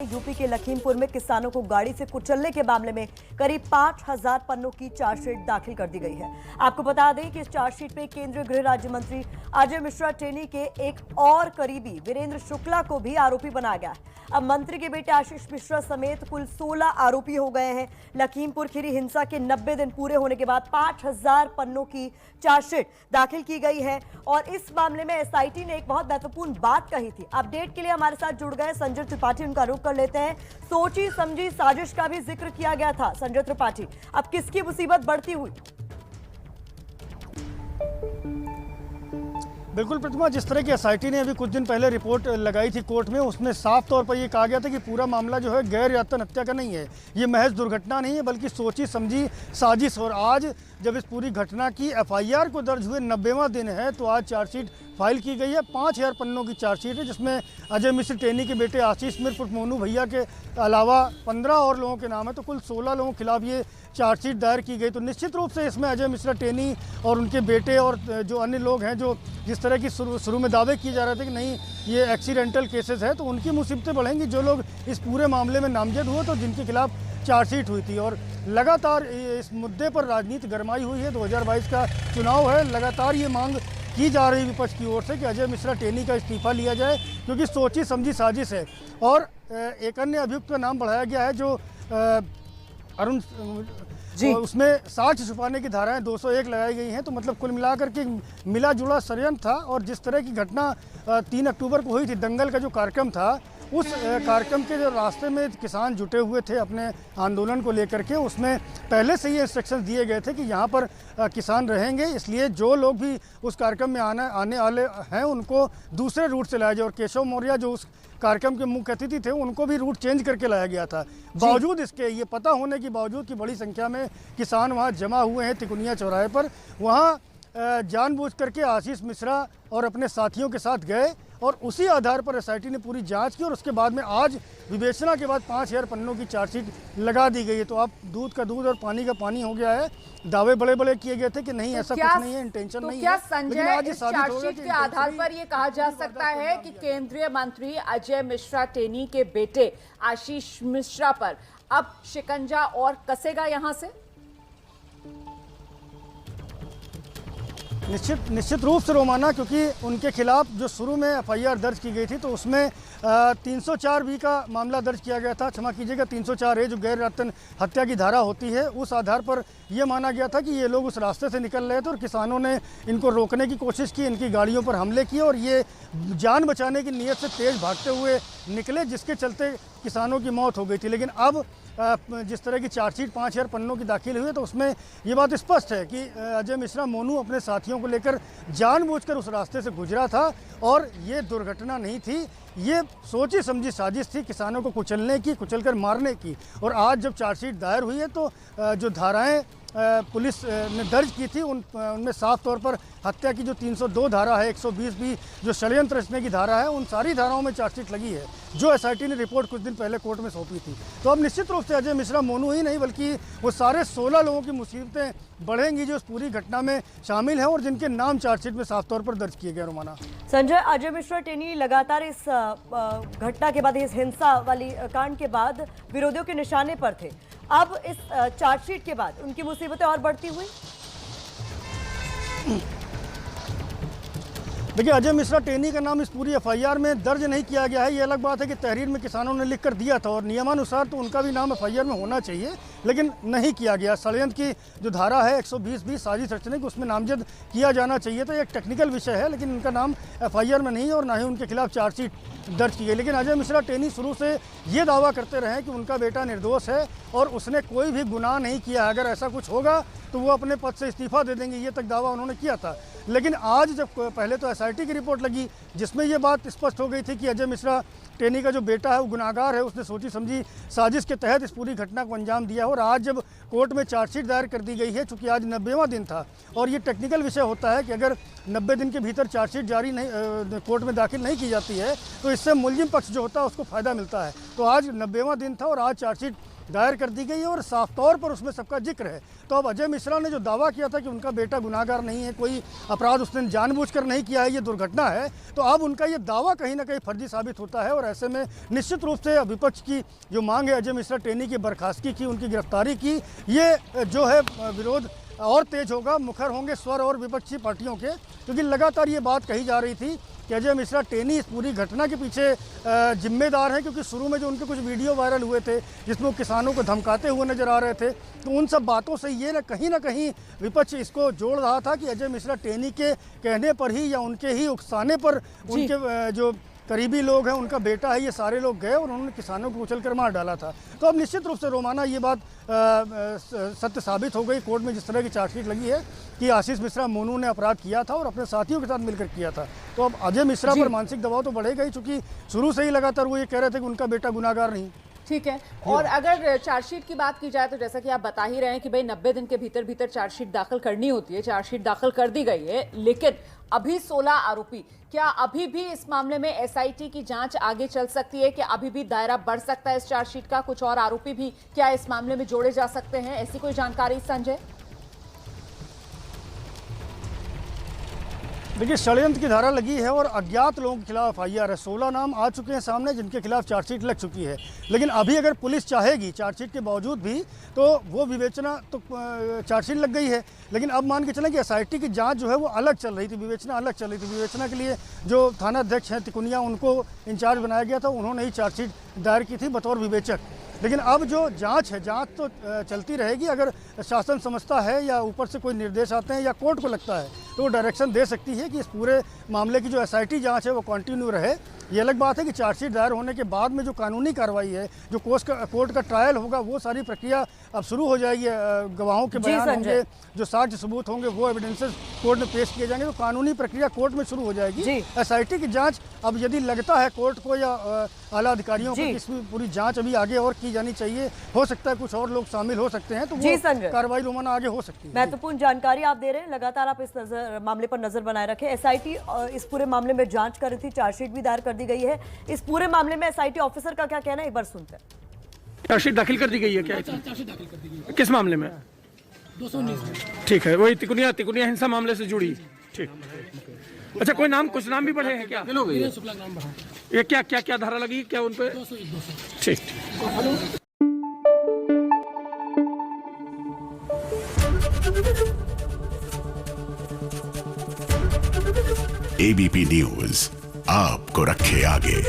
UP के लखीमपुर में किसानों को गाड़ी से कुचलने के मामले में करीब 5000 पन्नों की चार्जशीट दाखिल कर दी गई है। आपको बता दें कि इस चार्जशीट में केंद्रीय गृह राज्य मंत्री अजय मिश्रा टेनी के एक और करीबी वीरेंद्र शुक्ला को भी आरोपी बनाया गया है। अब मंत्री के बेटे आशीष मिश्रा समेत कुल 16 आरोपी हो गए हैं। लखीमपुर खीरी हिंसा के 90 दिन पूरे होने के बाद 5000 पन्नों की चार्जशीट दाखिल की गई है और इस मामले में एसआईटी ने एक बहुत महत्वपूर्ण बात कही थी। अपडेट के लिए हमारे साथ जुड़ गए संजय त्रिपाठी, उनका रुख कर लेते हैं। सोची समझी साजिश का भी जिक्र किया गया था। संजय त्रिपाठी, अब किसकी मुसीबत बढ़ती हुई? बिल्कुल प्रतिमा, जिस तरह की एसआईटी ने अभी कुछ दिन पहले रिपोर्ट लगाई थी कोर्ट में, उसमें साफ तौर पर यह कहा गया था कि पूरा मामला जो है गैर यातन हत्या का नहीं है, ये महज दुर्घटना नहीं है बल्कि सोची समझी साजिश। और आज जब इस पूरी घटना की एफआईआर को दर्ज हुए 90वां दिन है तो आज चार्जशीट फाइल की गई है। 5000 पन्नों की चार्जशीट है जिसमें अजय मिश्र टेनी के बेटे आशीष मिश्र मोनू भैया के अलावा 15 और लोगों के नाम है, तो कुल 16 लोगों के खिलाफ ये चार्जशीट दायर की गई। तो निश्चित रूप से इसमें अजय मिश्रा टेनी और उनके बेटे और जो अन्य लोग हैं, जो जिस तरह की शुरू में दावे किए जा रहे थे कि नहीं ये एक्सीडेंटल केसेस है, तो उनकी मुसीबतें बढ़ेंगी। जो लोग इस पूरे मामले में नामजद हुए तो जिनके खिलाफ चार्जशीट हुई थी और लगातार इस मुद्दे पर राजनीति गरमाई हुई है। 2022 का चुनाव है, लगातार ये मांग की जा रही विपक्ष की ओर से कि अजय मिश्रा टेनी का इस्तीफा लिया जाए क्योंकि सोची समझी साजिश है। और एक अन्य अभियुक्त का नाम बढ़ाया गया है जो अरुण जी, और उसमें साक्ष्य छुपाने की धाराएं 201 लगाई गई हैं। तो मतलब कुल मिलाकर के मिला जुला षड्यंत्र था। और जिस तरह की घटना 3 अक्टूबर को हुई थी, दंगल का जो कार्यक्रम था, उस कार्यक्रम के जो रास्ते में किसान जुटे हुए थे अपने आंदोलन को लेकर के, उसमें पहले से ही इंस्ट्रक्शंस दिए गए थे कि यहाँ पर किसान रहेंगे, इसलिए जो लोग भी उस कार्यक्रम में आने वाले हैं उनको दूसरे रूट से लाया जाए। और केशव मौर्य जो उस कार्यक्रम के मुख्य अतिथि थे, उनको भी रूट चेंज करके लाया गया था। बावजूद इसके, ये पता होने के बावजूद कि बड़ी संख्या में किसान वहाँ जमा हुए हैं तिकुनिया चौराहे पर, वहाँ जानबूझ करके आशीष मिश्रा और अपने साथियों के साथ गए और उसी आधार पर एसआईटी ने पूरी जांच की और उसके बाद में आज विवेचना के बाद 5000 पन्नों की चार्जशीट लगा दी गई है। तो अब दूध का दूध और पानी का पानी हो गया है। दावे बड़े बड़े किए गए थे कि नहीं ऐसा कुछ नहीं है, इंटेंशन नहीं है। क्या संजय, इस चार्जशीट के आधार पर ये कहा जा सकता है कि केंद्रीय मंत्री अजय मिश्रा टेनी के बेटे आशीष मिश्रा पर अब शिकंजा और कसेगा यहां से? निश्चित रूप से रोमाना, क्योंकि उनके खिलाफ जो शुरू में एफआईआर दर्ज की गई थी तो उसमें 304 बी का मामला दर्ज किया गया था। क्षमा कीजिएगा, 304 ए जो गैर यातन हत्या की धारा होती है, उस आधार पर यह माना गया था कि ये लोग उस रास्ते से निकल रहे थे और किसानों ने इनको रोकने की कोशिश की, इनकी गाड़ियों पर हमले किए और ये जान बचाने की नीयत से तेज़ भागते हुए निकले, जिसके चलते किसानों की मौत हो गई थी। लेकिन अब जिस तरह की चार्जशीट 5000 पन्नों की दाखिल हुई है तो उसमें ये बात स्पष्ट है कि अजय मिश्रा मोनू अपने साथियों को लेकर जानबूझकर उस रास्ते से गुजरा था और ये दुर्घटना नहीं थी, ये सोची समझी साजिश थी किसानों को कुचलने की, कुचलकर मारने की। और आज जब चार्जशीट दायर हुई है तो जो धाराएं पुलिस ने दर्ज की थी उनमें साफ तौर पर हत्या की जो 302 धारा है, 120 भी जो षड्यंत्र रचने की धारा है, उन सारी धाराओं में चार्जशीट लगी है जो एसआईटी ने रिपोर्ट कुछ दिन पहले कोर्ट में सौंपी थी। तो अब निश्चित रूप से अजय मिश्रा मोनू ही नहीं बल्कि वो सारे 16 लोगों की मुसीबतें बढ़ेंगी जो इस पूरी घटना में शामिल हैं और जिनके नाम चार्जशीट में साफ तौर पर दर्ज किए गए। रोमाना, संजय, अजय मिश्रा टेनी लगातार इस घटना के बाद, इस हिंसा वाली कांड के बाद विरोधियों के निशाने पर थे। अब इस चार्जशीट के बाद उनकी मुसीबतें और बढ़ती हुई? देखिए, अजय मिश्रा टेनी का नाम इस पूरी एफआईआर में दर्ज नहीं किया गया है। ये अलग बात है कि तहरीर में किसानों ने लिख कर दिया था और नियमानुसार तो उनका भी नाम एफआईआर में होना चाहिए, लेकिन नहीं किया गया। षड्यंत्र की जो धारा है 120 भी साजिश रचने की, उसमें नामजद किया जाना चाहिए। तो एक टेक्निकल विषय है, लेकिन उनका नाम एफआईआर में नहीं और ना ही उनके खिलाफ चार्जशीट दर्ज की गई। लेकिन अजय मिश्रा टेनी शुरू से ये दावा करते रहे कि उनका बेटा निर्दोष है और उसने कोई भी गुनाह नहीं किया। अगर ऐसा कुछ होगा तो वो अपने पद से इस्तीफा दे देंगे, ये तक दावा उन्होंने किया था। लेकिन आज जब पहले तो एसआईटी की रिपोर्ट लगी जिसमें ये बात स्पष्ट हो गई थी कि अजय मिश्रा टेनी का जो बेटा है वो गुनाहगार है, उसने सोची समझी साजिश के तहत इस पूरी घटना को अंजाम दिया है। और आज जब कोर्ट में चार्जशीट दायर कर दी गई है, चूँकि आज 90वां दिन था और ये टेक्निकल विषय होता है कि अगर 90 दिन के भीतर चार्जशीट जारी नहीं कोर्ट में दाखिल नहीं की जाती है तो इससे मुलजिम पक्ष जो होता है उसको फ़ायदा मिलता है। तो आज 90वां दिन था और आज चार्जशीट दायर कर दी गई है और साफ तौर पर उसमें सबका जिक्र है। तो अब अजय मिश्रा ने जो दावा किया था कि उनका बेटा गुनाहगार नहीं है, कोई अपराध उसने जानबूझकर नहीं किया है, ये दुर्घटना है, तो अब उनका ये दावा कहीं ना कहीं फर्जी साबित होता है। और ऐसे में निश्चित रूप से विपक्ष की जो मांग है अजय मिश्रा टेनी की बर्खास्तगी की, उनकी गिरफ्तारी की, ये जो है विरोध और तेज होगा, मुखर होंगे स्वर और विपक्षी पार्टियों के, क्योंकि लगातार ये बात कही जा रही थी कि अजय मिश्रा टेनी इस पूरी घटना के पीछे जिम्मेदार हैं, क्योंकि शुरू में जो उनके कुछ वीडियो वायरल हुए थे जिसमें वो किसानों को धमकाते हुए नजर आ रहे थे, तो उन सब बातों से ये ना कहीं विपक्ष इसको जोड़ रहा था कि अजय मिश्रा टेनी के कहने पर ही या उनके ही उकसाने पर उनके जो करीबी लोग हैं, उनका बेटा है, ये सारे लोग गए और उन्होंने किसानों को उछल कर मार डाला था। तो अब निश्चित रूप से रोमाना ये बात सत्य साबित हो गई। कोर्ट में जिस तरह की चार्जशीट लगी है कि आशीष मिश्रा मोनू ने अपराध किया था और अपने साथियों के साथ मिलकर किया था, तो अब अजय मिश्रा पर मानसिक दबाव तो बढ़ेगा ही, चूंकि शुरू से ही लगातार वो ये कह रहे थे कि उनका बेटा गुनाहगार नहीं। ठीक है, और अगर चार्जशीट की बात की जाए तो जैसा कि आप बता ही रहे हैं कि भाई 90 दिन के भीतर भीतर चार्जशीट दाखिल करनी होती है, चार्जशीट दाखिल कर दी गई है, लेकिन अभी 16 आरोपी, क्या अभी भी इस मामले में एसआईटी की जांच आगे चल सकती है? कि अभी भी दायरा बढ़ सकता है इस चार्जशीट का? कुछ और आरोपी भी क्या इस मामले में जोड़े जा सकते हैं? ऐसी कोई जानकारी संजय? देखिए, षड्यंत्र की धारा लगी है और अज्ञात लोगों के खिलाफ एफआईआर है। 16 नाम आ चुके हैं सामने जिनके खिलाफ चार्जशीट लग चुकी है, लेकिन अभी अगर पुलिस चाहेगी चार्जशीट के बावजूद भी तो वो विवेचना, तो चार्जशीट लग गई है, लेकिन अब मान के चलें कि एसआईटी की जांच जो है वो अलग चल रही थी, विवेचना अलग चल रही थी। विवेचना के लिए जो थाना अध्यक्ष हैं तिकुनिया, उनको इंचार्ज बनाया गया था, उन्होंने ही चार्जशीट दायर की थी बतौर विवेचक। लेकिन अब जो जांच है, जांच तो चलती रहेगी। अगर शासन समझता है या ऊपर से कोई निर्देश आते हैं या कोर्ट को लगता है तो वो डायरेक्शन दे सकती है कि इस पूरे मामले की जो एसआईटी जांच है वो कंटिन्यू रहे। ये अलग बात है कि चार्जशीट दायर होने के बाद में जो कानूनी कार्रवाई है, जो कोर्ट का ट्रायल होगा, वो सारी प्रक्रिया अब शुरू हो जाएगी। गवाहों के बयान होंगे, जो साक्ष्य सबूत होंगे, वो एविडेंसेस कोर्ट में पेश किए जाएंगे, तो कानूनी प्रक्रिया कोर्ट में शुरू हो जाएगी। एसआईटी की जांच अब यदि लगता है कोर्ट को या आला अधिकारियों को इसमें पूरी जांच अभी आगे और की जानी चाहिए, हो सकता है कुछ और लोग शामिल हो सकते हैं, तो वो कार्रवाई रोमाना आगे हो सकती है। महत्वपूर्ण जानकारी आप दे रहे हैं, लगातार आप इस मामले पर नजर बनाए रखें। एसआईटी इस पूरे मामले में जांच कर रही थी, चार्जशीट भी दायर कर दी गई है। इस पूरे मामले में एसआईटी ऑफिसर का क्या कहना है, एक बार सुनते हैं। चार्जशीट दाखिल कर दी गई है क्या? चार्जशीट दाखिल कर दी गई है। किस मामले में? 219 में। ठीक है, वही तिकुनिया हिंसा मामले से जुड़ी। ठीक, अच्छा, कोई नाम, कुछ नाम भी बढ़े हैं क्या? वीरेंद्र शुक्ला नाम बढ़ा। ये क्या धारा लगी क्या उन पे? 201, 200। ठीक। एबीपी न्यूज आपको रखे आगे।